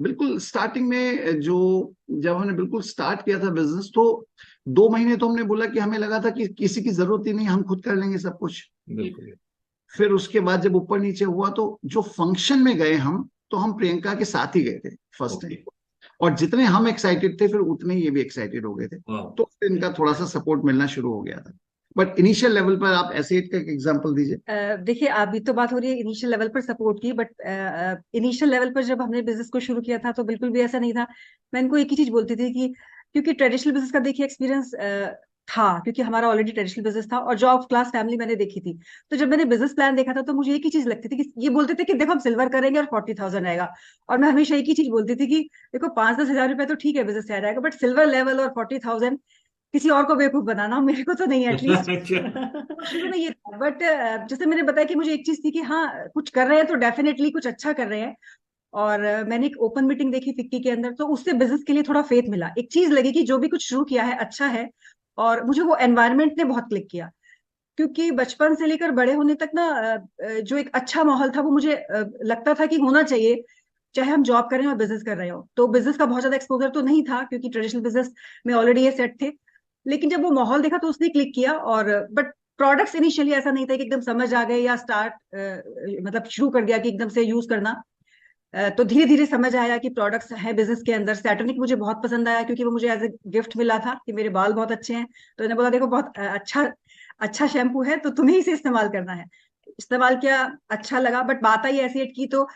बिल्कुल स्टार्टिंग में जो जब हमने बिल्कुल स्टार्ट किया था बिजनेस, तो 2 महीने तो हमने बोला कि हमें लगा था कि किसी की जरूरत ही नहीं, हम खुद कर लेंगे सब कुछ। बिल्कुल। फिर उसके बाद जब ऊपर नीचे हुआ तो जो फंक्शन में गए हम, तो हम प्रियंका के साथ ही गए थे फर्स्ट ओके। टाइम। और जितने हम एक्साइटेड थे, फिर उतने ही ये भी एक्साइटेड हो गए थे। वाह। तो फिर इनका थोड़ा सा सपोर्ट मिलना शुरू हो गया था। बट इनिशियल लेवल पर आप ऐसे का एक एग्जांपल दीजिए। देखिए, अभी तो बात हो रही है इनिशियल लेवल पर सपोर्ट की, बट इनिशियल लेवल पर जब हमने बिजनेस को शुरू किया था तो बिल्कुल भी ऐसा नहीं था। मैं इनको एक ही चीज बोलती थी कि क्योंकि ट्रेडिशनल बिजनेस का देखिए एक्सपीरियंस था, क्योंकि हमारा ऑलरेडी ट्रेडिशनल बिजनेस था और जॉब क्लास फैमिली मैंने देखी थी। तो जब मैंने बिजनेस प्लान देखा था तो मुझे एक ही चीज लगती थी कि ये बोलते थे कि देखो हम सिल्वर करेंगे और 40,000 आएगा। और मैं हमेशा एक ही चीज बोलती थी कि देखो 5-10 हजार रुपए तो ठीक है बिजनेस से आ जाएगा, बट सिल्वर लेवल और 40,000 किसी और को बेवकूफ बनाना, मेरे को तो नहीं एटलीस्ट। अच्छा। तो शुरू में ये था, बट जैसे मैंने बताया कि मुझे एक चीज थी कि हाँ कुछ कर रहे हैं तो डेफिनेटली कुछ अच्छा कर रहे हैं। और मैंने एक ओपन मीटिंग देखी फिक्की के अंदर, तो उससे बिजनेस के लिए थोड़ा फेथ मिला, एक चीज लगी कि जो भी कुछ शुरू किया है अच्छा है। और मुझे वो एनवायरनमेंट ने बहुत क्लिक किया, क्योंकि बचपन से लेकर बड़े होने तक ना जो एक अच्छा माहौल था वो मुझे लगता था कि होना चाहिए, चाहे हम जॉब करें और बिजनेस कर रहे हो। तो बिजनेस का बहुत ज्यादा एक्सपोजर तो नहीं था क्योंकि ट्रेडिशनल बिजनेस में ऑलरेडी ये सेट थे। लेकिन जब वो माहौल देखा तो उसने क्लिक किया। और बट प्रोडक्ट्स इनिशियली ऐसा नहीं था कि एकदम समझ आ गए या स्टार्ट मतलब शुरू कर दिया कि एकदम से यूज करना। तो धीरे धीरे समझ आया कि प्रोडक्ट्स हैं बिजनेस के अंदर। सैटर्निक मुझे बहुत पसंद आया क्योंकि वो मुझे एज ए गिफ्ट मिला था कि मेरे बाल बहुत अच्छे हैं। तो इन्होंने बोला देखो बहुत अच्छा अच्छा शैम्पू है तो तुम्हें इसे इस्तेमाल करना है। इस्तेमाल किया, अच्छा लगा। बट बात आई एसिड की, तो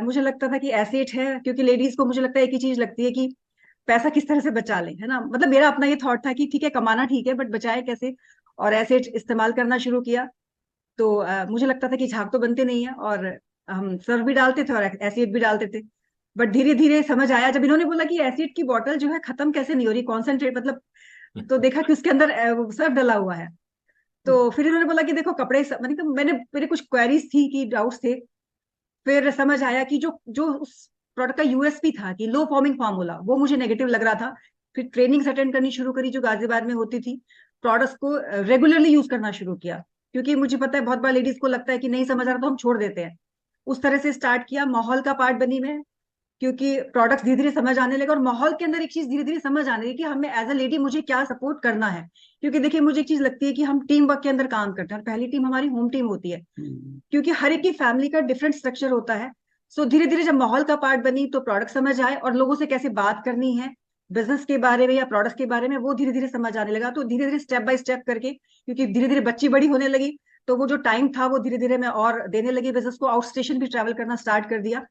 मुझे लगता था कि एसिड है, क्योंकि लेडीज को मुझे लगता है एक ही चीज लगती है कि पैसा किस तरह से बचा लें, है ना। मतलब मेरा अपना ये थॉट था कि ठीक है कमाना ठीक है बट बचाए कैसे। और एसिड इस्तेमाल करना शुरू किया। तो मुझे लगता था कि झाग तो बनते नहीं है, और हम सर्फ भी डालते थे और एसिड भी डालते थे। बट धीरे धीरे समझ आया जब इन्होंने बोला कि एसिड की बोतल जो है खत्म कैसे नहीं हो रही, कॉन्सेंट्रेट मतलब। तो देखा कि उसके अंदर सर्फ डला हुआ है। तो फिर इन्होंने बोला कि देखो कपड़े मतलब मैंने मेरे कुछ क्वेरीज थी कि डाउट्स थे। फिर समझ आया कि जो जो उस प्रोडक्ट का यूएसपी था कि लो फॉर्मिंग फार्मूला, वो मुझे नेगेटिव लग रहा था। फिर ट्रेनिंग्स अटेंड करनी शुरू करी जो गाजियाबाद में होती थी। प्रोडक्ट्स को रेगुलरली यूज करना शुरू किया, क्योंकि मुझे पता है बहुत बार लेडीज को लगता है कि नहीं समझ आ रहा तो हम छोड़ देते हैं। उस तरह से स्टार्ट किया। माहौल का पार्ट बनी मैं, क्योंकि प्रोडक्ट्स धीरे धीरे समझ आने लगे। और माहौल के अंदर एक चीज धीरे धीरे समझ आने लगी कि हमें एज अ लेडी मुझे क्या सपोर्ट करना है। क्योंकि देखिए मुझे एक चीज लगती है कि हम टीम वर्क के अंदर काम करते हैं और पहली टीम हमारी होम टीम होती है, क्योंकि हर एक की फैमिली का डिफरेंट स्ट्रक्चर होता है। सो धीरे धीरे जब माहौल का पार्ट बनी तो प्रोडक्ट समझ आए और लोगों से कैसे बात करनी है बिजनेस के बारे में या प्रोडक्ट के बारे में, वो धीरे धीरे समझ आने लगा। तो धीरे धीरे स्टेप बाय स्टेप करके, क्योंकि धीरे धीरे बच्ची बड़ी होने लगी, तो वो जो टाइम था वो धीरे धीरे मैं और देने लगी बिजनेस को। आउट स्टेशन भी ट्रैवल करना स्टार्ट कर दिया,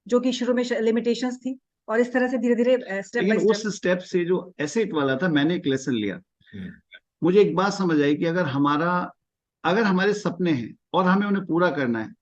जो कि शुरू में लिमिटेशंस थी। और इस तरह से धीरे धीरे स्टेप लेकिन बाय स्टेप। उस स्टेप से जो एसेट वाला था, मैंने एक लेसन लिया। हम्म। मुझे एक बात समझ आई कि अगर हमारे सपने हैं और हमें उन्हें पूरा करना है,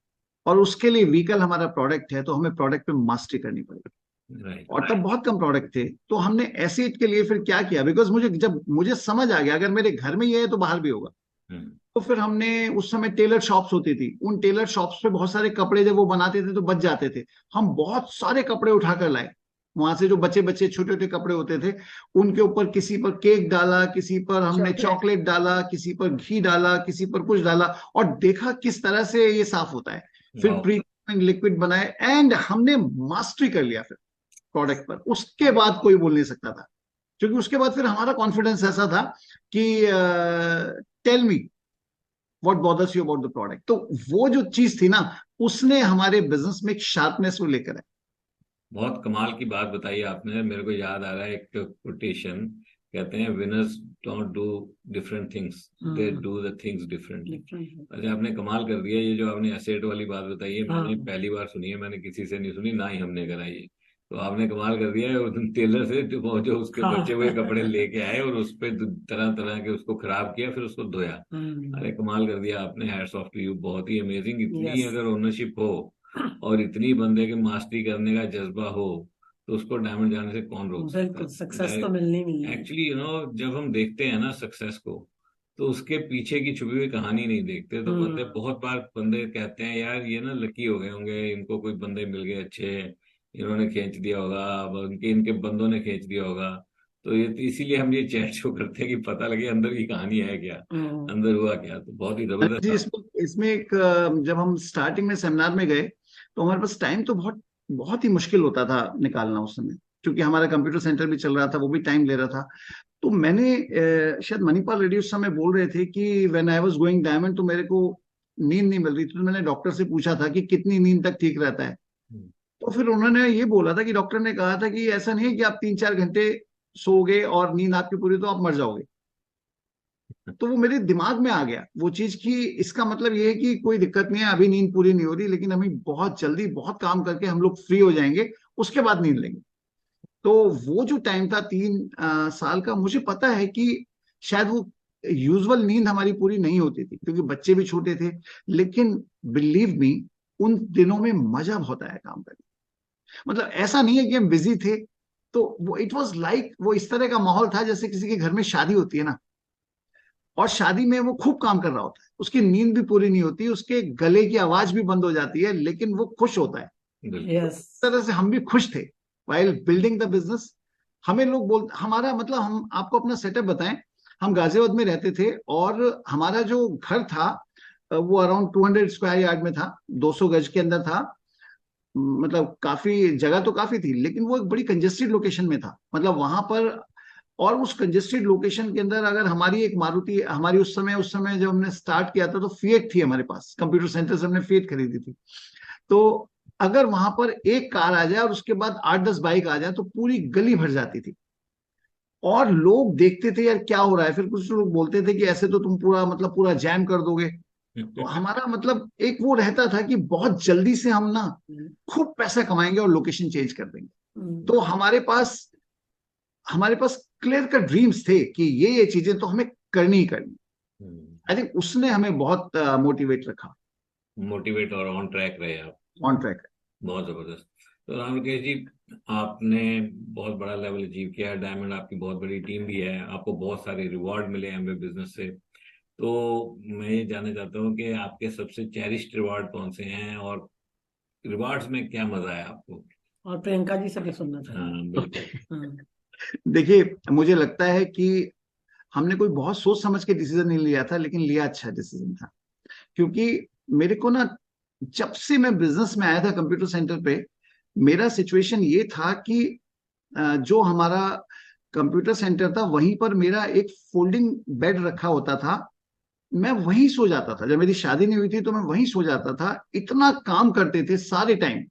और उसके लिए व्हीकल हमारा प्रोडक्ट है, तो हमें प्रोडक्ट पे मास्टरी करनी पड़ेगी। राइट। और तब बहुत कम प्रोडक्ट थे, तो हमने एसेट के लिए फिर क्या किया, बिकॉज मुझे समझ आ गया अगर मेरे घर में ये है तो बाहर भी होगा। हम्म। तो फिर हमने, उस समय टेलर शॉप्स होती थी, उन टेलर शॉप्स पे बहुत सारे कपड़े जब वो बनाते थे तो बच जाते थे। हम बहुत सारे कपड़े उठाकर लाए वहां से, जो बच्चे बच्चे छोटे छोटे कपड़े होते थे। उनके ऊपर किसी पर केक डाला, किसी पर हमने चॉकलेट। चॉकलेट डाला, किसी पर घी डाला, किसी पर कुछ डाला, और देखा किस तरह से ये साफ होता है। फिर वाह। प्री लिक्विड बनाए, एंड हमने मास्टरी कर लिया फिर प्रोडक्ट पर। उसके बाद कोई बोल नहीं सकता था, क्योंकि उसके बाद फिर हमारा कॉन्फिडेंस ऐसा था कि tell me what bothers you about the product. तो वो जो चीज थी ना, उसने हमारे बिजनेस में एक शार्पनेस को लेकर है। बहुत कमाल की बात बताई आपने। मेरे को याद आ रहा है एक कोटेशन, कहते हैं winners don't do different things, they do the things differently. अच्छा, आपने कमाल कर दिया। ये जो आपने एसेट वाली बात बताई है मैंने पहली बार सुनी है, मैंने किसी से नहीं सुनी, ना ही हमने कराई है। तो आपने कमाल कर दिया है। उस टेलर से जो उसके बचे हुए कपड़े लेके आए और उस पे तरह तरह के उसको खराब किया, फिर उसको धोया। अरे कमाल कर दिया आपने। हैट्स ऑफ टू यू, बहुत ही अमेजिंग। इतनी अगर ओनरशिप हो और इतनी बंदे के मास्टरी करने का जज्बा हो, तो उसको डायमंड जाने से कौन रोक सकता है। बिल्कुल, सक्सेस तो मिलनी मिलनी है। एक्चुअली जब हम देखते हैं ना सक्सेस को, तो उसके पीछे की छुपी हुई कहानी नहीं देखते। तो बंदे, बहुत बार बंदे कहते हैं यार ये ना लकी हो गए होंगे, इनको कोई बंदे मिल गए अच्छे, इन्होंने खींच दिया होगा, अब इनके बंदों ने खींच दिया होगा। तो ये तो इसीलिए हम ये चैट शो करते हैं कि पता लगे अंदर की कहानी है क्या, अंदर हुआ क्या। तो बहुत ही जी, जबरदस्त। इसमें इसमें एक जब हम स्टार्टिंग में सेमिनार में गए, तो हमारे पास टाइम तो बहुत बहुत ही मुश्किल होता था निकालना उस समय, क्योंकि हमारा कंप्यूटर सेंटर भी चल रहा था, वो भी टाइम ले रहा था। तो मैंने शायद मणिपाल रेड्डी उस समय बोल रहे थे कि when I was going diamond, तो मेरे को नींद नहीं मिल रही थी, तो मैंने डॉक्टर से पूछा था कि कितनी नींद तक ठीक रहता है। हम्म, तो फिर उन्होंने ये बोला था कि डॉक्टर ने कहा था कि ऐसा नहीं है कि आप 3-4 घंटे सोओगे और नींद आपकी पूरी तो आप मर जाओगे। तो वो मेरे दिमाग में आ गया वो चीज कि इसका मतलब ये है कि कोई दिक्कत नहीं है, अभी नींद पूरी नहीं हो रही, लेकिन हमें बहुत जल्दी बहुत काम करके हम लोग फ्री हो जाएंगे, उसके बाद नींद लेंगे। तो वो जो टाइम था 3 साल का, मुझे पता है कि शायद वो यूजुअल नींद हमारी पूरी नहीं होती थी, क्योंकि बच्चे भी छोटे थे। लेकिन बिलीव मी, उन दिनों में मजा बहुत आया काम करने। मतलब ऐसा नहीं है कि हम बिजी थे, तो वो इट वाज लाइक वो इस तरह का माहौल था जैसे किसी के घर में शादी होती है ना, और शादी में वो खूब काम कर रहा होता है, उसकी नींद भी पूरी नहीं होती, उसके गले की आवाज भी बंद हो जाती है, लेकिन वो खुश होता है। बिल्कुल। यस। इस तरह से हम भी खुश थे वाइल बिल्डिंग द बिजनेस। हमें लोग बोल हमारा मतलब, हम आपको अपना सेटअप बताएं। हम गाजियाबाद में रहते थे, और हमारा जो घर था वो अराउंड 200 स्क्वायर यार्ड में था, 200 गज के अंदर था। मतलब काफी जगह तो काफी थी, लेकिन वो एक बड़ी कंजेस्टेड लोकेशन में था, मतलब वहां पर। और उस कंजेस्टेड लोकेशन के अंदर अगर हमारी एक मारुति, हमारी उस समय जब हमने स्टार्ट किया था तो फिएट थी हमारे पास, कंप्यूटर सेंटर से हमने फिएट खरीदी थी। तो अगर वहां पर एक कार आ जाए और उसके बाद 8-10 बाइक आ जाए तो पूरी गली भर जाती थी। और लोग देखते थे यार क्या हो रहा है, फिर कुछ लोग बोलते थे कि ऐसे तो तुम पूरा मतलब पूरा जैम कर दोगे। तो हमारा मतलब एक वो रहता था कि बहुत जल्दी से हम ना खूब पैसा कमाएंगे और लोकेशन चेंज कर देंगे। तो हमारे पास क्लियर कट ड्रीम्स थे कि ये चीजें तो हमें करनी ही करनी। आई थिंक उसने हमें बहुत मोटिवेट रखा। मोटिवेट और ऑन ट्रैक रहे आप। On track. बहुत जबरदस्त। तो राम विकेश जी, आपने बहुत बड़ा लेवल अचीव किया है, डायमंड आपकी बहुत बड़ी टीम भी है, आपको बहुत सारे रिवॉर्ड मिले एमवे बिजनेस से। तो मैं ये जानना चाहता हूँ कि आपके सबसे चेरिश्ड रिवॉर्ड कौन से हैं, और रिवॉर्ड्स में क्या मजा आया आपको? और प्रियंका जी से भी सुनना हाँ चाहिए। बिल्कुल। हाँ। देखिए, मुझे लगता है कि हमने कोई बहुत सोच समझ के डिसीजन नहीं लिया था, लेकिन लिया अच्छा डिसीजन था। क्योंकि मेरे को ना, जब से मैं बिजनेस में आया था कंप्यूटर सेंटर पे, मेरा सिचुएशन ये था कि जो हमारा कंप्यूटर सेंटर था वहीं पर मेरा एक फोल्डिंग बेड रखा होता था। मैं वहीं सो जाता था, जब मेरी शादी नहीं हुई थी तो मैं वहीं सो जाता था। इतना काम करते थे सारे टाइम,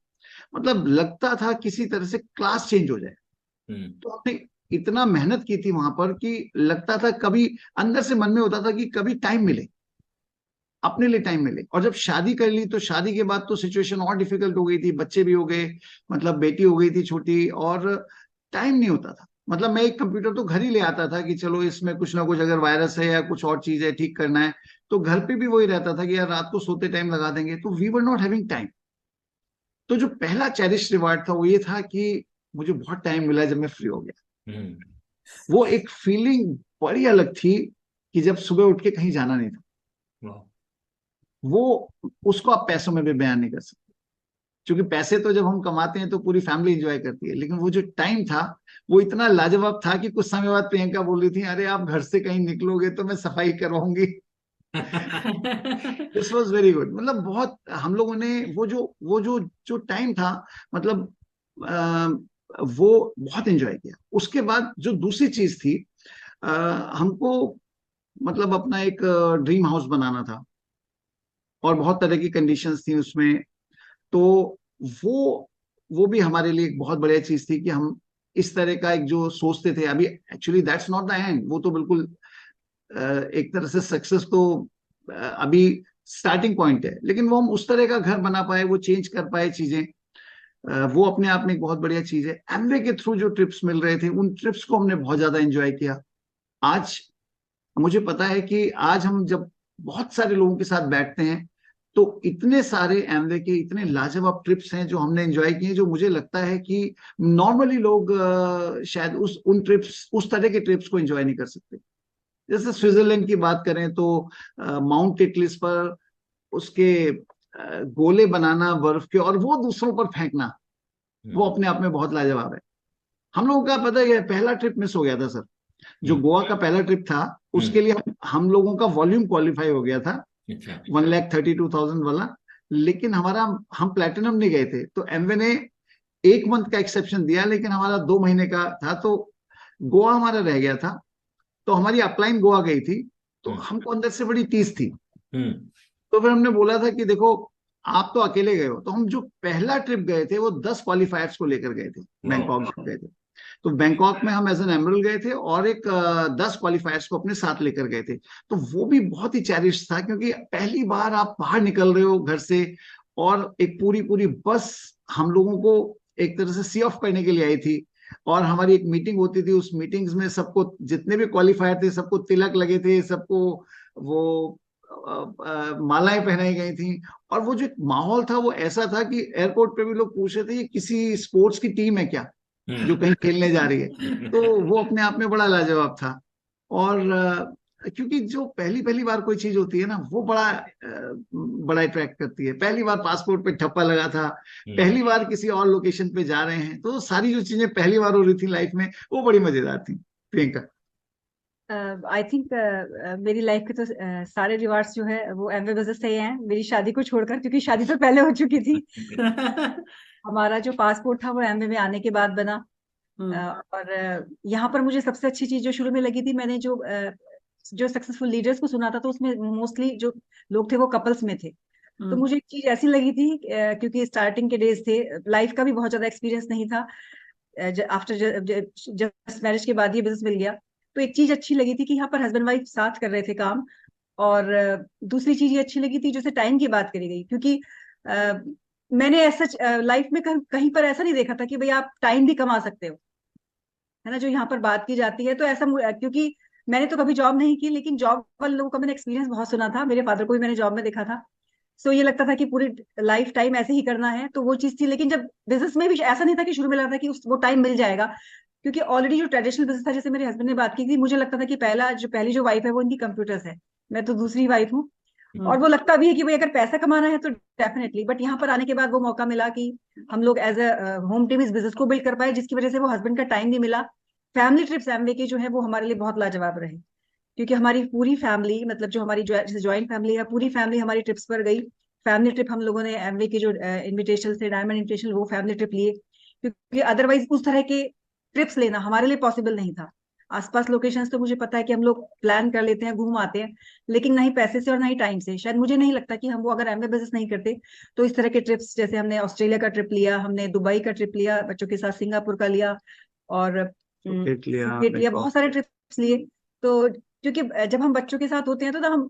मतलब लगता था किसी तरह से क्लास चेंज हो जाए। हम्म। तो हमने इतना मेहनत की थी वहां पर कि लगता था कभी, अंदर से मन में होता था कि कभी टाइम मिले, अपने लिए टाइम मिले। और जब शादी कर ली तो शादी के बाद तो सिचुएशन और डिफिकल्ट हो गई थी, बच्चे भी हो गए, मतलब बेटी हो गई थी छोटी, और टाइम नहीं होता था। मतलब मैं एक कंप्यूटर तो घर ही ले आता था कि चलो इसमें कुछ ना कुछ अगर वायरस है या कुछ और चीज है ठीक करना है, तो घर पे भी वही रहता था कि यार रात को सोते टाइम लगा देंगे, तो we were not having time. तो जो पहला चेरिश रिवार्ड था वो ये था कि मुझे बहुत टाइम मिला जब मैं फ्री हो गया। वो एक फीलिंग बड़ी अलग थी कि जब सुबह उठ के कहीं जाना नहीं था। वाह। वो उसको आप पैसों में भी बयान नहीं कर सकते, क्योंकि पैसे तो जब हम कमाते हैं तो पूरी फैमिली एंजॉय करती है, लेकिन वो जो टाइम था वो इतना लाजवाब था कि कुछ समय बाद प्रियंका बोल रही थी, अरे आप घर से कहीं निकलोगे तो मैं सफाई करवाऊंगी। This was very good. मतलब बहुत हम लोगों ने वो जो टाइम था, मतलब वो बहुत एंजॉय किया। उसके बाद जो दूसरी चीज थी, अ, हमको मतलब अपना एक ड्रीम हाउस बनाना था, और बहुत तरह की कंडीशंस थी उसमें। तो वो वो भी हमारे लिए एक बहुत बढ़िया चीज थी कि हम इस तरह का एक जो सोचते थे, अभी actually that's not the end, वो तो बिल्कुल एक तरह से सक्सेस तो अभी स्टार्टिंग पॉइंट है, लेकिन वो हम उस तरह का घर बना पाए, वो चेंज कर पाए चीजें, वो अपने आप में एक बहुत बढ़िया चीज है। एमवे के थ्रू जो ट्रिप्स मिल रहे थे, उन ट्रिप्स को हमने बहुत ज्यादा एंजॉय किया। आज मुझे पता है कि आज हम जब बहुत सारे लोगों के साथ बैठते हैं तो इतने सारे एमवे के इतने लाजवाब ट्रिप्स हैं जो हमने एंजॉय किए, जो मुझे लगता है कि नॉर्मली लोग शायद उस तरह के ट्रिप्स को एंजॉय नहीं कर सकते। जैसे स्विट्जरलैंड की बात करें तो माउंट टिटलिस पर उसके गोले बनाना बर्फ के और वो दूसरों पर फेंकना, वो अपने आप में बहुत लाजवाब है। हम लोगों का पता है पहला ट्रिप मिस हो गया था सर, जो गोवा का पहला ट्रिप था उसके लिए हम लोगों का वॉल्यूम क्वालिफाई हो गया था, 1,32,000 वाला। लेकिन हम प्लेटिनम नहीं गए थे, तो एमवे ने 1 मंथ का एक्सेप्शन दिया, लेकिन हमारा 2 महीने का था, तो गोवा हमारा रह गया था। तो हमारी अपलाइन गोवा गई थी, तो हमको अंदर से बड़ी टीस थी। तो फिर हमने बोला था कि देखो, आप तो अकेले गए हो, तो हम जो पहला ट्रिप गए थे वो 10 क्वालिफायर्स को लेकर गए थे, बैंकॉक गए थे। तो बैंकॉक में हम एज एन एमरल गए थे, और एक 10 क्वालिफायर्स को अपने साथ लेकर गए थे। तो वो भी बहुत ही चैरिश था, क्योंकि पहली बार आप बाहर निकल रहे हो घर से, और एक पूरी पूरी बस हम लोगों को एक तरह से सी ऑफ करने के लिए आई थी। और हमारी एक मीटिंग होती थी, उस मीटिंग्स में सबको, जितने भी क्वालिफायर थे, सबको तिलक लगे थे, सबको वो मालाएं पहनाई गई थी। और वो जो एक माहौल था वो ऐसा था कि एयरपोर्ट पे भी लोग पूछ रहे थे, ये किसी स्पोर्ट्स की टीम है क्या जो कहीं खेलने जा रही है। तो वो अपने आप में बड़ा लाजवाब था। और क्योंकि जो पहली पहली बार कोई चीज होती है ना, वो बड़ा अट्रैक्ट करती है। पहली बार पासपोर्ट पे ठप्पा लगा था, पहली बार किसी और लोकेशन पे जा रहे हैं, तो सारी जो चीजें पहली बार हो रही थी लाइफ में, वो बड़ी मजेदार थी। प्रियंका, आई थिंक मेरी लाइफ के तो सारे रिवार्ड्स जो है वो एमवे बिजनेस से ही हैं, मेरी शादी को छोड़कर, क्योंकि शादी तो पहले हो चुकी थी। हमारा जो पासपोर्ट था वो एमवे में आने के बाद बना। और यहाँ पर मुझे सबसे अच्छी चीज जो शुरू में लगी थी, मैंने जो सक्सेसफुल लीडर्स को सुना था, तो उसमें मोस्टली जो लोग थे वो कपल्स में थे। तो मुझे एक चीज ऐसी लगी थी, क्योंकि स्टार्टिंग के डेज थे, लाइफ का भी बहुत ज्यादा एक्सपीरियंस नहीं था, आफ्टर जस्ट मैरिज के बाद ये बिजनेस मिल गया। तो एक चीज अच्छी लगी थी कि यहाँ पर हस्बैंड वाइफ साथ कर रहे थे काम। और दूसरी चीज ये अच्छी लगी थी जैसे टाइम की बात करी गई, क्योंकि मैंने ऐसा लाइफ में कहीं पर ऐसा नहीं देखा था कि भाई आप टाइम भी कमा सकते हो, है ना, जो यहाँ पर बात की जाती है। तो ऐसा, क्योंकि मैंने तो कभी जॉब नहीं की, लेकिन जॉब वाले लोगों का मैंने एक्सपीरियंस बहुत सुना था, मेरे फादर को भी मैंने जॉब में देखा था। सो ये लगता था कि पूरी लाइफ टाइम ऐसे ही करना है, तो वो चीज थी। लेकिन जब बिजनेस में भी ऐसा नहीं था कि शुरू में लगा था कि वो टाइम मिल जाएगा, क्योंकि ऑलरेडी जो ट्रेडिशनल बिजनेस था, जैसे मेरे हस्बैंड ने बात की थी, मुझे लगता था कि पहली जो वाइफ है वो इनकी कंप्यूटर्स है, मैं तो दूसरी वाइफ हूँ। और वो लगता भी है कि भाई अगर पैसा कमाना है तो डेफिनेटली, बट यहाँ पर आने के बाद वो मौका मिला कि हम लोग एज अ होम टीम इस बिजनेस को बिल्ड कर पाए, जिसकी वजह से वो हस्बैंड का टाइम भी मिला। फैमिली ट्रिप्स एमवे की जो है वो हमारे लिए बहुत लाजवाब रहे, क्योंकि हमारी पूरी फैमिली, मतलब जो हमारी जैसे ज्वाइंट फैमिली है, पूरी फैमिली हमारी ट्रिप्स पर गई। फैमिली ट्रिप हम लोगों ने एमवे की जो इनविटेशन थे, डायमंड इनविटेशन, वो फैमिली ट्रिप लिए, क्योंकि अदरवाइज उस तरह के ट्रिप्स लेना हमारे लिए पॉसिबल नहीं था। आसपास लोकेशंस तो मुझे पता है कि हम लोग प्लान कर लेते हैं, घूम आते हैं, लेकिन ना ही पैसे से और ना ही टाइम से। शायद मुझे नहीं लगता कि हम वो अगर एमवे बिजनेस नहीं करते तो इस तरह के ट्रिप्स, जैसे हमने ऑस्ट्रेलिया का ट्रिप लिया, हमने दुबई का ट्रिप लिया बच्चों के साथ, सिंगापुर का लिया, और लिया, बहुत सारे ट्रिप्स लिए। तो क्योंकि जब हम बच्चों के साथ होते हैं तो हम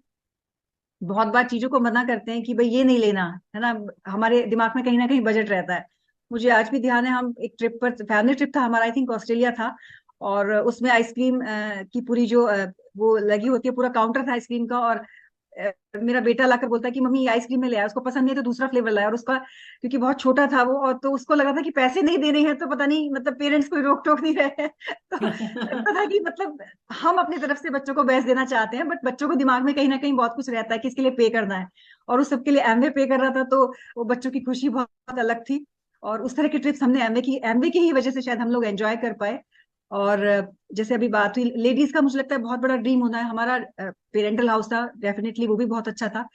बहुत बार चीजों को मना करते हैं कि भाई ये नहीं लेना, है ना, हमारे दिमाग में कहीं ना कहीं बजट रहता है। मुझे आज भी ध्यान है, हम एक ट्रिप पर, फैमिली ट्रिप था हमारा, आई थिंक ऑस्ट्रेलिया था, और उसमें आइसक्रीम की पूरी जो वो लगी होती है, पूरा काउंटर था आइसक्रीम का, और मेरा बेटा लाकर बोलता है कि मम्मी ये आइसक्रीम में ले आया, उसको पसंद नहीं है तो दूसरा फ्लेवर लाया, और उसका, क्योंकि बहुत छोटा था वो, और तो उसको लगा था कि पैसे नहीं देने हैं, तो पता नहीं, मतलब पेरेंट्स कोई रोक टोक नहीं रहे हैं। तो लगता था कि मतलब हम अपनी तरफ से बच्चों को बेस्ट देना चाहते हैं, बट बच्चों को दिमाग में कहीं ना कहीं बहुत कुछ रहता है कि इसके लिए पे करना है, और उस सबके लिए एमवे पे कर रहा था, तो वो बच्चों की खुशी बहुत अलग थी। और उस तरह की ट्रिप्स हमने एमवे की ही वजह से शायद हम लोग एंजॉय कर पाए। और जैसे अभी बात हुई लेडीज का, मुझे लगता है बहुत बड़ा ड्रीम होना है हमारा। पेरेंटल हाउस था डेफिनेटली, वो भी बहुत अच्छा था,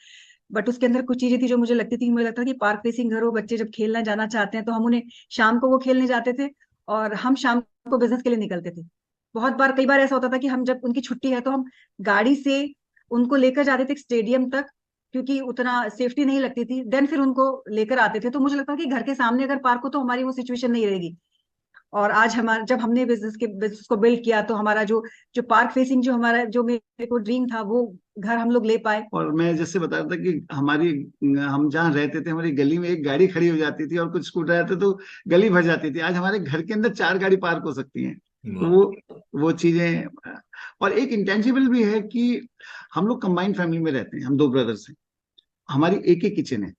बट उसके अंदर कुछ चीजें थी जो मुझे लगती थी, मुझे लगता था कि पार्क फेसिंग घर हो, बच्चे जब खेलना जाना चाहते हैं तो हम उन्हें शाम को वो खेलने जाते थे, और हम शाम को बिजनेस के लिए निकलते थे। कई बार ऐसा होता था कि हम, जब उनकी छुट्टी है तो हम गाड़ी से उनको लेकर जाते थे स्टेडियम तक, क्योंकि उतना सेफ्टी नहीं लगती थी, देन फिर उनको लेकर आते थे। तो मुझे लगता था कि घर के सामने अगर पार्क हो तो हमारी वो सिचुएशन नहीं रहेगी। और आज जब हमने बिजनेस को बिल्ड किया, तो हमारा जो जो पार्क फेसिंग, जो हमारा, जो मेरे को ड्रीम था, वो घर हम लोग ले पाए। और मैं जैसे बता रहा था कि हम जहाँ रहते थे, हमारी गली में एक गाड़ी खड़ी हो जाती थी और कुछ स्कूटर आते तो गली भर जाती थी। आज हमारे घर के अंदर 4 गाड़ी पार्क हो सकती हैं। तो वो चीजें, और एक इंटेंजिबल भी है कि हम लोग कंबाइंड फैमिली में रहते हैं, हम 2 ब्रदर्स हैं, हमारी एक ही किचन है।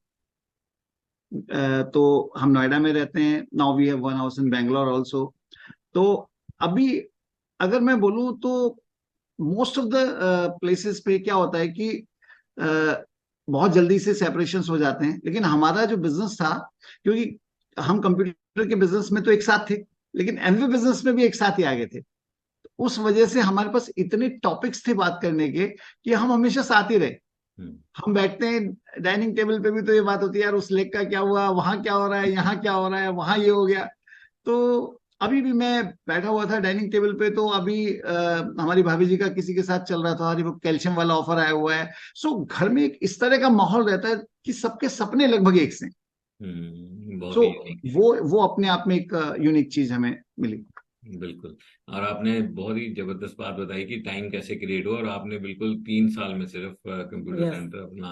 तो हम नोएडा में रहते हैं, now we have one house in Bangalore also. तो अभी अगर मैं बोलूं तो मोस्ट ऑफ द प्लेसेस पे क्या होता है कि बहुत जल्दी से सेपरेशन हो जाते हैं। लेकिन हमारा जो बिजनेस था, क्योंकि हम कंप्यूटर के बिजनेस में तो एक साथ थे, लेकिन एमवे बिजनेस में भी एक साथ ही आ गए थे, तो उस वजह से हमारे पास इतने टॉपिक्स थे बात करने के कि हम हमेशा साथ ही रहे। हम बैठते हैं डाइनिंग टेबल पे भी तो ये बात होती है, यार उस लेग का क्या हुआ, वहां क्या हो रहा है, यहाँ क्या हो रहा है, वहां ये हो गया। तो अभी भी मैं बैठा हुआ था डाइनिंग टेबल पे, तो अभी हमारी भाभी जी का किसी के साथ चल रहा था, अरे वो कैल्शियम वाला ऑफर आया हुआ है। सो घर में एक इस तरह का माहौल रहता है कि सबके सपने लगभग एक से। बहुत सो ही यूनिक है। वो अपने आप में एक यूनिक चीज हमें मिली। बिल्कुल। और आपने बहुत ही जबरदस्त बात बताई कि टाइम कैसे क्रिएट हो, और आपने बिल्कुल 3 साल में सिर्फ कंप्यूटर यस सेंटर अपना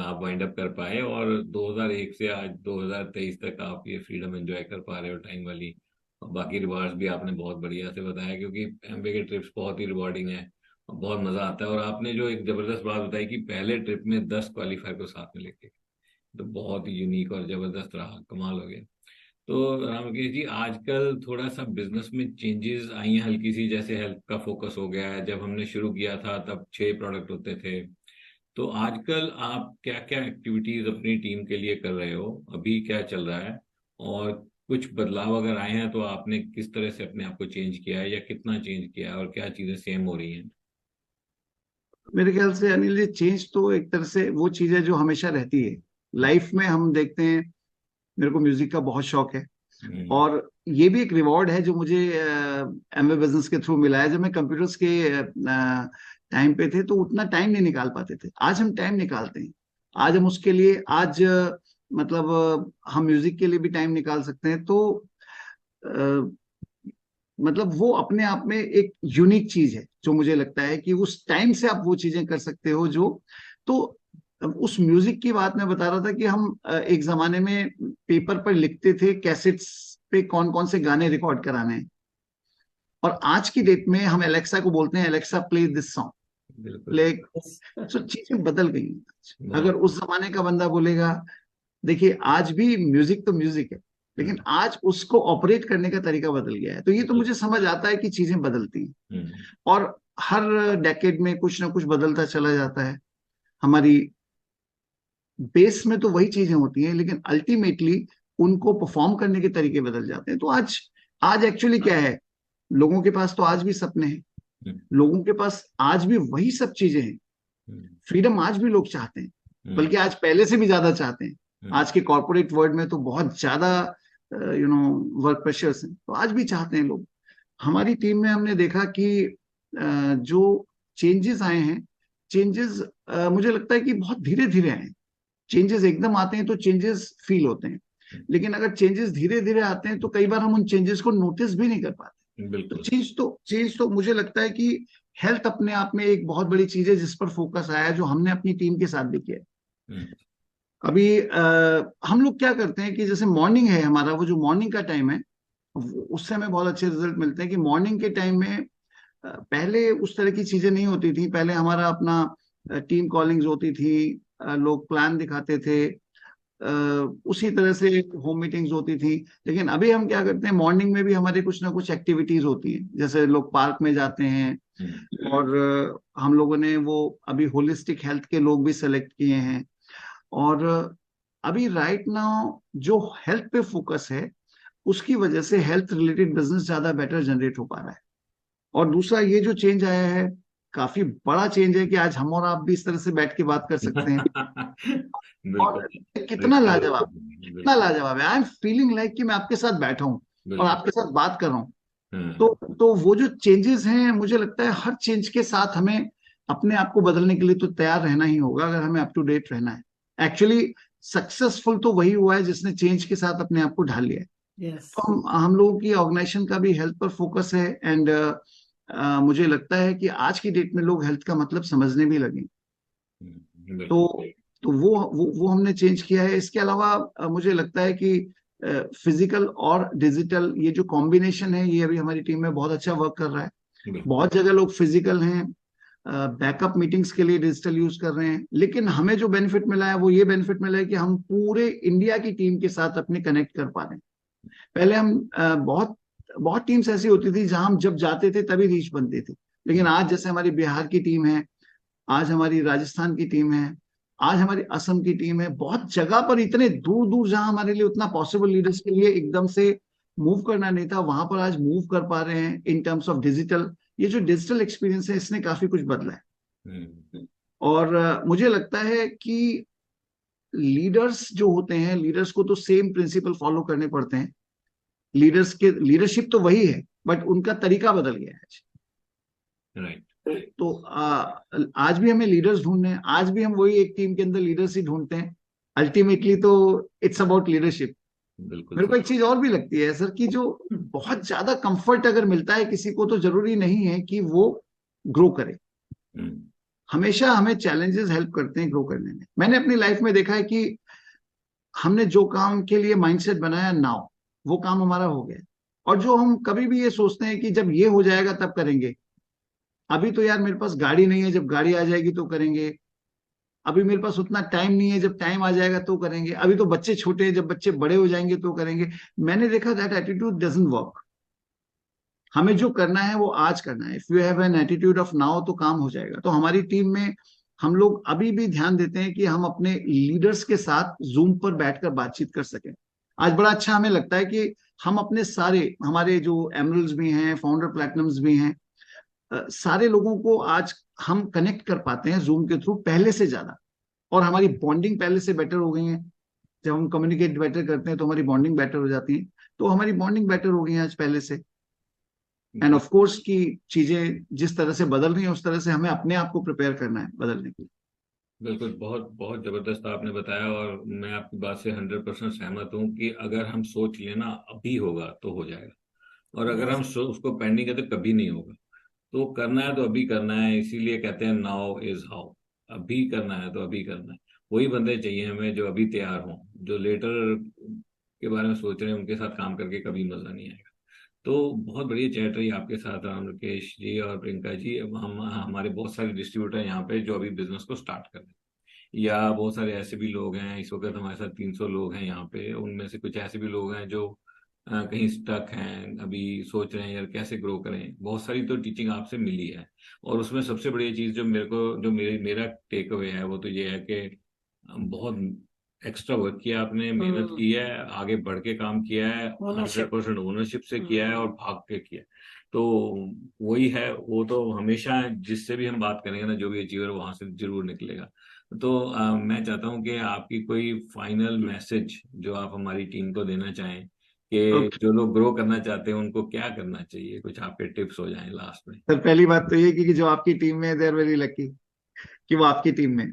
आप वाइंड अप कर पाए, और 2001 से आज 2023 तक आप ये फ्रीडम एंजॉय कर पा रहे हो टाइम वाली। और बाकी रिवार्ड्स भी आपने बहुत बढ़िया से बताया, क्योंकि एमबे के ट्रिप्स बहुत ही रिवॉर्डिंग है और बहुत मजा आता है। और आपने जो एक जबरदस्त बात बताई कि पहले ट्रिप में 10 क्वालिफायर को साथ में लेके, तो बहुत ही यूनिक और जबरदस्त रहा, कमाल हो गया। तो रामकेश जी, आजकल थोड़ा सा बिजनेस में चेंजेस आई हैं हल्की सी, जैसे हेल्थ का फोकस हो गया है। जब हमने शुरू किया था तब 6 प्रोडक्ट होते थे। तो आजकल आप क्या क्या एक्टिविटीज अपनी टीम के लिए कर रहे हो, अभी क्या चल रहा है, और कुछ बदलाव अगर आए हैं तो आपने किस तरह से अपने आप को चेंज किया है, या कितना चेंज किया है, और क्या चीजें सेम हो रही हैं? मेरे ख्याल से अनिल जी, चेंज तो एक तरह से वो चीज है जो हमेशा रहती है लाइफ में। हम देखते हैं, मेरे को म्यूजिक का बहुत शौक है, हम्म। और ये भी एक रिवॉर्ड है जो मुझे एमवे बिजनेस के थ्रू मिला है। जब मैं कंप्यूटर्स के टाइम पे थे तो उतना टाइम नहीं निकाल पाते थे, आज हम टाइम निकालते हैं। आज हम उसके लिए आज मतलब हम म्यूजिक के लिए भी टाइम निकाल सकते हैं। तो अ, मतलब वो अपने आप में एक यूनिक चीज है जो मुझे लगता है कि उस टाइम से आप वो चीजें कर सकते हो जो। तो अब उस म्यूजिक की बात मैं बता रहा था कि हम एक जमाने में पेपर पर लिखते थे कैसेट्स पे कौन कौन से गाने रिकॉर्ड कराने हैं, और आज की डेट में हम एलेक्सा को बोलते हैं, एलेक्सा प्ले दिस सॉन्ग, बिल्कुल। प्ले। यस सो चीजें बदल गई हैं। अगर बहुत। उस जमाने का बंदा बोलेगा, देखिए आज भी म्यूजिक तो म्यूजिक है, लेकिन आज उसको ऑपरेट करने का तरीका बदल गया है। तो ये तो मुझे समझ आता है कि चीजें बदलती हैं, हम्म। और हर डेकेड में कुछ ना कुछ बदलता चला जाता है। हमारी बेस में तो वही चीजें होती हैं, लेकिन अल्टीमेटली उनको परफॉर्म करने के तरीके बदल जाते हैं। तो आज आज एक्चुअली क्या है, लोगों के पास तो आज भी सपने हैं, हम्म। लोगों के पास आज भी वही सब चीजें हैं। हम्म। फ्रीडम आज भी लोग चाहते हैं, हम्म। बल्कि आज पहले से भी ज्यादा चाहते हैं। हम्म। आज के कॉर्पोरेट वर्ल्ड में तो बहुत ज्यादा वर्क प्रेशर्स हैं, तो आज भी चाहते हैं लोग। हमारी टीम में हमने देखा कि जो चेंजेस आए हैं, चेंजेस मुझे लगता है कि बहुत धीरे धीरे आए हैं। चेंजेस एकदम आते हैं तो चेंजेस फील होते हैं, लेकिन अगर चेंजेस धीरे धीरे आते हैं तो कई बार हम उन चेंजेस को नोटिस भी नहीं कर पाते। तो बिल्कुल। चेंज तो मुझे लगता है कि हेल्थ अपने आप में एक बहुत बड़ी चीज है जिस पर फोकस आया है, जो हमने अपनी टीम के साथ भी किया है। हम्म। अभी हम लोग क्या करते हैं कि जैसे मॉर्निंग है हमारा, वो जो मॉर्निंग का टाइम है, उससे हमें बहुत अच्छे रिजल्ट मिलते हैं। कि मॉर्निंग के टाइम में पहले उस तरह की चीजें नहीं होती थी। पहले हमारा अपना टीम कॉलिंग्स होती थी, लोग प्लान दिखाते थे, उसी तरह से होम मीटिंग्स होती थी। लेकिन अभी हम क्या करते हैं, मॉर्निंग में भी हमारे कुछ ना कुछ एक्टिविटीज होती हैं, जैसे लोग पार्क में जाते हैं, और हम लोगों ने वो अभी होलिस्टिक हेल्थ के लोग भी सेलेक्ट किए हैं। और अभी राइट नाउ जो हेल्थ पे फोकस है, उसकी वजह से हेल्थ रिलेटेड बिजनेस ज्यादा बेटर जनरेट हो पा रहा है। और दूसरा ये जो चेंज आया है, काफी बड़ा चेंज है कि आज हम और आप भी इस तरह से बैठ के बात कर सकते हैं। बिल्कुल। और कितना बिल्कुल। लाजवाब, कितना लाजवाब है। आई एम फीलिंग लाइक कि मैं आपके साथ बैठा हूं और बिल्कुल। आपके साथ बात कर रहा हूं। हाँ। तो वो जो चेंजेस हैं, मुझे लगता है हर चेंज के साथ हमें अपने आप को बदलने के लिए तो तैयार रहना ही होगा, अगर हमें अप टू डेट रहना है। एक्चुअली सक्सेसफुल तो वही हुआ है जिसने चेंज के साथ अपने आप को ढाल लिया है। यस तो हम लोगों की ऑर्गेनाइजेशन का भी हेल्थ पर फोकस है, एंड मुझे लगता है कि आज की डेट में लोग हेल्थ का मतलब समझने भी लगे। बिल्कुल। तो वो हमने चेंज किया है। इसके अलावा मुझे लगता है कि फिजिकल और डिजिटल ये जो कॉम्बिनेशन है, ये अभी हमारी टीम में बहुत अच्छा वर्क कर रहा है। बिल्कुल। बहुत जगह लोग फिजिकल हैं, बैकअप मीटिंग्स के लिए डिजिटल यूज कर रहे हैं, लेकिन हमें जो बेनिफिट मिला है वो ये बेनिफिट मिला है कि हम पूरे इंडिया की टीम के साथ अपने कनेक्ट कर पा रहे हैं। पहले हम बहुत बहुत टीम्स ऐसी होती थी जहां हम जब जाते थे तभी रीच बनती थी, लेकिन आज जैसे हमारी बिहार की टीम है, आज हमारी राजस्थान की टीम है, आज हमारी असम की टीम है, बहुत जगह पर इतने दूर दूर जहां हमारे लिए उतना पॉसिबल लीडर्स के लिए एकदम से मूव करना नहीं था, वहां पर आज मूव कर पा रहे हैं इन टर्म्स ऑफ डिजिटल। ये जो डिजिटल एक्सपीरियंस है, इसने काफी कुछ बदला है। और मुझे लगता है कि लीडर्स जो होते हैं, लीडर्स को तो सेम प्रिंसिपल फॉलो करने पड़ते हैं। लीडर्स के लीडरशिप तो वही है, बट उनका तरीका बदल गया है। राइट। तो आज भी हमें लीडर्स ढूंढने हैं, आज भी हम वही एक टीम के अंदर लीडर्स ही ढूंढते हैं। अल्टीमेटली तो इट्स अबाउट लीडरशिप। बिल्कुल मेरे को एक चीज और भी लगती है सर, कि जो बहुत ज्यादा कंफर्ट अगर मिलता है किसी को, तो जरूरी नहीं है कि वो ग्रो करे। हमेशा हमें चैलेंजेस हेल्प करते हैं ग्रो करने में। मैंने अपनी लाइफ में देखा है कि हमने जो काम के लिए माइंडसेट बनाया, नाउ वो काम हमारा हो गया। और जो हम कभी भी ये सोचते हैं कि जब ये हो जाएगा तब करेंगे, अभी तो यार मेरे पास गाड़ी नहीं है, जब गाड़ी आ जाएगी तो करेंगे। अभी मेरे पास उतना टाइम नहीं है, जब टाइम आ जाएगा तो करेंगे। अभी तो बच्चे छोटे हैं, जब बच्चे बड़े हो जाएंगे तो करेंगे। मैंने देखा दैट एटीट्यूड डजंट वर्क। हमें जो करना है वो आज करना है। If you have an attitude of now, तो काम हो जाएगा। तो हमारी टीम में हम लोग अभी भी ध्यान देते हैं कि हम अपने लीडर्स के साथ जूम पर बैठकर बातचीत कर सकें। आज बड़ा अच्छा हमें लगता है कि हम अपने सारे, हमारे जो एमरल्स भी हैं, फाउंडर प्लैटिनम्स भी हैं, सारे लोगों को आज हम कनेक्ट कर पाते हैं जूम के थ्रू पहले से ज्यादा। और हमारी बॉन्डिंग पहले से बेटर हो गई है। जब हम कम्युनिकेट बेटर करते हैं तो हमारी बॉन्डिंग बेटर हो जाती है। तो हमारी बॉन्डिंग बेटर हो गई है आज पहले से। एंड ऑफ कोर्स की चीजें जिस तरह से बदल रही हैं, उस तरह से हमें अपने आप को प्रिपेयर करना है बदलने के लिए। बिल्कुल, बहुत बहुत जबरदस्त आपने बताया, और मैं आपकी बात से 100% सहमत हूँ कि अगर हम सोच लेना अभी होगा तो हो जाएगा, और अगर हम उसको पेंडिंग करते कभी नहीं होगा। तो करना है तो अभी करना है, इसीलिए कहते हैं नाउ इज हाउ। अभी करना है तो अभी करना है। वही बंदे चाहिए हमें जो अभी तैयार हों। जो लेटर के बारे में सोच रहे हैं उनके साथ काम करके कभी मजा नहीं आएगा। तो बहुत बढ़िया चैट रही आपके साथ राम राकेश जी और प्रियंका जी। अब हम हमारे बहुत सारे डिस्ट्रीब्यूटर यहाँ पे जो अभी बिजनेस को स्टार्ट कर रहे हैं, या बहुत सारे ऐसे भी लोग हैं। इस वक्त हमारे साथ 300 लोग हैं यहाँ पे। उनमें से कुछ ऐसे भी लोग हैं जो कहीं स्टक हैं, अभी सोच रहे हैं यार कैसे ग्रो करें। बहुत सारी तो टीचिंग आपसे मिली है, और उसमें सबसे बड़ी चीज जो मेरे को, जो मेरा टेक अवे है, वो तो ये है कि बहुत एक्स्ट्रा वर्क किया आपने, मेहनत की है, आगे बढ़ के काम किया है, 100% ओनरशिप से किया है, और भाग के किया है। तो वही है, वो तो हमेशा जिससे भी हम बात करेंगे ना, जो भी अचीवर वहां से जरूर निकलेगा। तो मैं चाहता हूँ कि आपकी कोई फाइनल मैसेज जो आप हमारी टीम को देना चाहें, कि जो लोग ग्रो करना चाहते हैं उनको क्या करना चाहिए, कुछ आपके टिप्स हो जाएं लास्ट में। सर पहली बात तो ये कि जो आपकी टीम में, दे आर वेरी लकी कि वो आपकी टीम में।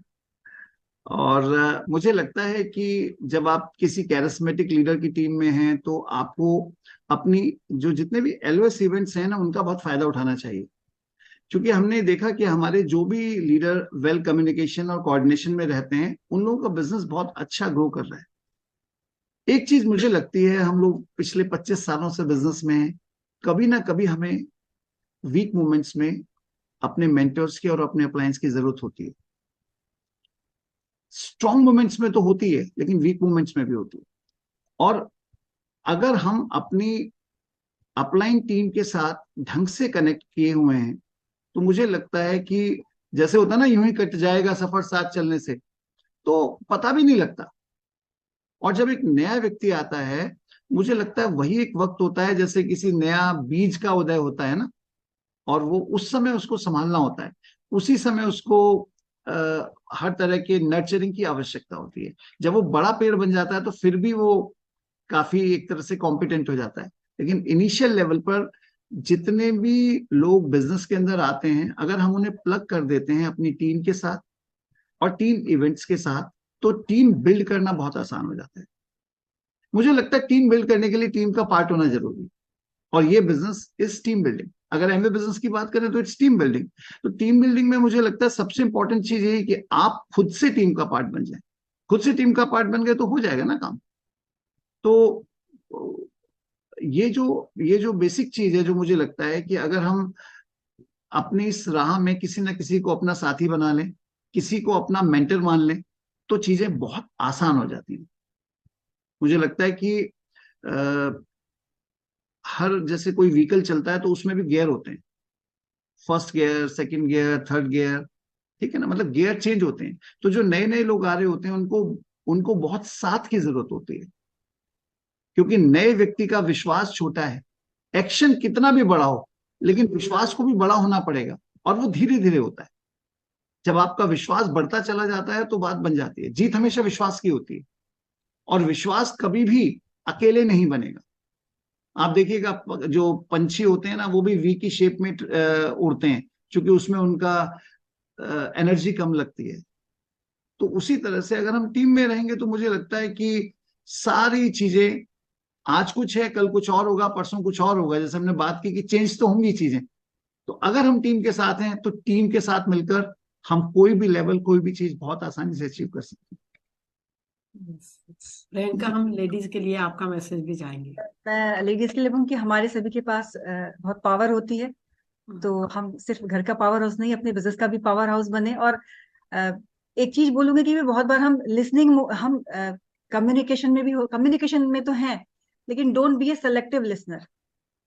और मुझे लगता है कि जब आप किसी कैरिस्मेटिक लीडर की टीम में हैं, तो आपको अपनी जो जितने भी एलओएस इवेंट्स हैं ना, उनका बहुत फायदा उठाना चाहिए। क्योंकि हमने देखा कि हमारे जो भी लीडर वेल कम्युनिकेशन और कोऑर्डिनेशन में रहते हैं, उन लोगों का बिजनेस बहुत अच्छा ग्रो कर रहा है। एक चीज मुझे लगती है, हम लोग पिछले 25 सालों से बिजनेस में हैं, कभी ना कभी हमें वीक मोमेंट्स में अपने मेंटर्स की और अपने अप्लायंस की जरूरत होती है। स्ट्रॉन्ग मोमेंट्स में तो होती है, लेकिन वीक मोमेंट्स में भी होती है। और अगर हम अपनी अपलाइन टीम के साथ ढंग से कनेक्ट किए हुए हैं, तो मुझे लगता है कि जैसे होता है ना, यूं ही कट जाएगा सफर साथ चलने से, तो पता भी नहीं लगता। और जब एक नया व्यक्ति आता है, मुझे लगता है वही एक वक्त होता है जैसे किसी नया बीज का उदय होता है ना, और वो उस समय उसको संभालना होता है। उसी समय उसको हर तरह के नर्चरिंग की आवश्यकता होती है। जब वो बड़ा पेड़ बन जाता है तो फिर भी वो काफी एक तरह से कॉम्पिटेंट हो जाता है। लेकिन इनिशियल लेवल पर जितने भी लोग बिजनेस के अंदर आते हैं, अगर हम उन्हें प्लग कर देते हैं अपनी टीम के साथ और टीम इवेंट्स के साथ, तो टीम बिल्ड करना बहुत आसान हो जाता है। मुझे लगता है टीम बिल्ड करने के लिए टीम का पार्ट होना जरूरी है। और ये बिजनेस इज टीम बिल्डिंग। अगर एमवे बिजनेस की बात करें तो इट्स टीम बिल्डिंग। तो टीम बिल्डिंग में मुझे लगता है सबसे इंपॉर्टेंट चीज यही कि आप खुद से टीम का पार्ट बन जाए। खुद से टीम का पार्ट बन गए तो हो जाएगा ना काम। तो ये जो बेसिक चीज है, जो मुझे लगता है कि अगर हम अपनी इस राह में किसी ना किसी को अपना साथी बना लें, किसी को अपना मेंटर मान लें, तो चीजें बहुत आसान हो जाती हैं। मुझे लगता है कि हर जैसे कोई व्हीकल चलता है तो उसमें भी गियर होते हैं, first gear, second gear, third gear, ठीक है ना, मतलब गियर चेंज होते हैं। तो जो नए नए लोग आ रहे होते हैं, उनको उनको बहुत साथ की जरूरत होती है। क्योंकि नए व्यक्ति का विश्वास छोटा है। एक्शन कितना भी बड़ा हो, लेकिन विश्वास को भी बड़ा होना पड़ेगा, और वो धीरे धीरे होता है। जब आपका विश्वास बढ़ता चला जाता है तो बात बन जाती है। जीत हमेशा विश्वास की होती है, और विश्वास कभी भी अकेले नहीं बनेगा। आप देखिएगा जो पंछी होते हैं ना, वो भी वी की शेप में उड़ते हैं, क्योंकि उसमें उनका एनर्जी कम लगती है। तो उसी तरह से अगर हम टीम में रहेंगे तो मुझे लगता है कि सारी चीजें, आज कुछ है कल कुछ और होगा, परसों कुछ और होगा, जैसे हमने बात की कि चेंज तो होंगी चीजें। तो अगर हम टीम के साथ हैं तो टीम के साथ मिलकर हम कोई भी लेवल, कोई भी चीज बहुत आसानी से अचीव कर सकते प्रियंका, हम लेडीज के लिए आपका मैसेज भी चाहेंगे। मैं लेडीज के लिए कहूँ कि हमारे सभी के पास बहुत पावर होती है, तो हम सिर्फ घर का पावर हाउस नहीं, अपने बिजनेस का भी पावर हाउस बने। और एक चीज बोलूंगी कि मैं बहुत बार हम लिसनिंग, हम कम्युनिकेशन में भी हो, कम्युनिकेशन में तो हैं, लेकिन don't be A selective listener.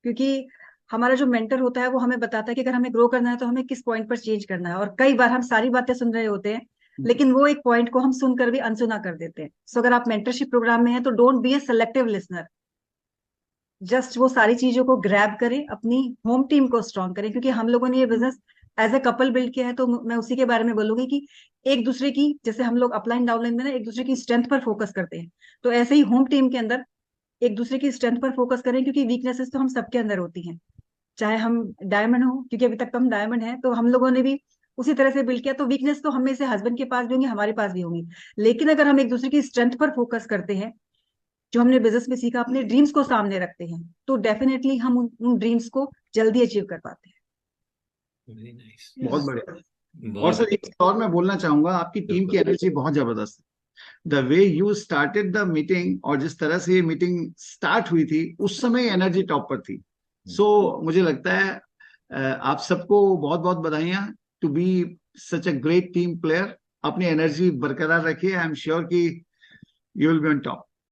क्योंकि हमारा जो मेंटर होता है वो हमें बताता है कि अगर हमें ग्रो करना है तो हमें किस पॉइंट पर चेंज करना है। और कई बार हम सारी बातें सुन रहे होते हैं, लेकिन वो एक पॉइंट को हम सुनकर भी अनसुना कर देते हैं। सो अगर आप मेंटरशिप प्रोग्राम में हैं तो don't be A selective listener, just वो सारी चीजों को ग्रैब करें, अपनी होम टीम को स्ट्रॉन्ग करें। क्योंकि हम लोगों ने ये business as a couple build किया है, तो मैं उसी के बारे में बोलूंगी कि एक दूसरे की, जैसे हम लोग अपलाइन डाउनलाइन में ना एक दूसरे की स्ट्रेंथ पर फोकस करते हैं, तो ऐसे ही होम टीम के अंदर एक दूसरे की स्ट्रेंथ पर फोकस करें। क्योंकि वीकनेसेस तो हम सबके अंदर होती हैं, चाहे हम डायमंड हो, क्योंकि अभी तक तो हम डायमंड हैं, तो हम लोगों ने भी उसी तरह से बिल्ड किया। तो वीकनेस तो हमें से हस्बैंड के पास भी होंगी, हमारे पास भी होंगी, लेकिन अगर हम एक दूसरे की स्ट्रेंथ पर फोकस करते हैं, जो हमने बिजनेस में सीखा, अपने ड्रीम्स को सामने रखते हैं, तो डेफिनेटली हम उन ड्रीम्स को जल्दी अचीव कर पाते हैं। वेरी नाइस, हैं। बहुत बढ़िया। और बहुत सर एक चीज और मैं बोलना चाहूंगा, आपकी टीम की एनर्जी बहुत जबरदस्त है। The way you started the meeting, और जिस तरह से ये मीटिंग स्टार्ट हुई थी, उस समय एनर्जी टॉप पर थी। मुझे लगता है आप सबको बहुत बहुत बधाइयां, to be such a great team player. अपनी एनर्जी बरकरार रखिए, आई एम श्योर कि you will be on top.